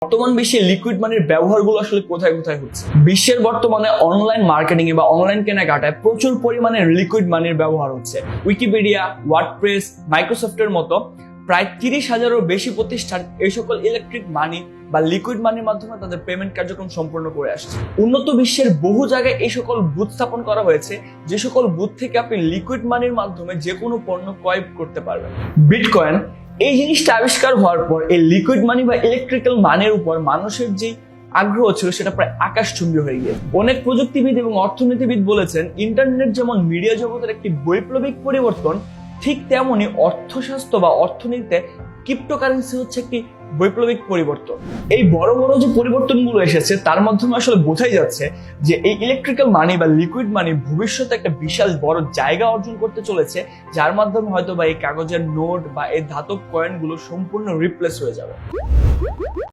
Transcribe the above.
বর্তমান বিশ্বে লিকুইড মানির ব্যবহারগুলো আসলে কোথায় কোথায় হচ্ছে। বিশ্বের বর্তমানে অনলাইন মার্কেটিং বা অনলাইন কেনাকাটায় প্রচুর পরিমাণে লিকুইড মানির ব্যবহার হচ্ছে। উইকিপিডিয়া, ওয়ার্ডপ্রেস, মাইক্রোসফটের মতো প্রায় 30,000-এরও বেশি প্রতিষ্ঠান এই সকল ইলেকট্রিক মানি বা লিকুইড মানির মাধ্যমে তাদের পেমেন্ট কার্যক্রম সম্পূর্ণ করে আসছে। উন্নত বিশ্বের বহু জায়গায় এই সকল বুথ স্থাপন করা হয়েছে, যে সকল বুথ থেকে আপনি লিকুইড মানির মাধ্যমে যে কোনো পণ্য ক্রয় করতে পারবেন। বিটকয়েন এই জিনিসটা আবিষ্কার হওয়ার পর এই লিকুইড মানি বা ইলেকট্রিক্যাল মানির উপর মানুষের যে আগ্রহ ছিল সেটা প্রায় আকাশচুম্বী হয়ে গিয়েছে। অনেক প্রযুক্তিবিদ এবং অর্থনীতিবিদ বলেছেন, ইন্টারনেট যেমন মিডিয়া জগতের একটি বৈপ্লবিক পরিবর্তন, ঠিক তেমনি অর্থশাস্ত্র বা অর্থনীতিতে ক্রিপ্টোকারেন্সি হচ্ছে একটি বৈপ্লবিক পরিবর্তন। এই বড় বড় যে পরিবর্তনগুলো এসেছে তার মাধ্যমে আসলে বোঝাই যাচ্ছে যে এই ইলেকট্রিক্যাল মানি বা লিকুইড মানি ভবিষ্যতে একটা বিশাল বড় জায়গা অর্জন করতে চলেছে, যার মাধ্যমে হয়তো বা এই কাগজের নোট বা এই ধাতব কয়েনগুলো সম্পূর্ণ রিপ্লেস হয়ে যাবে।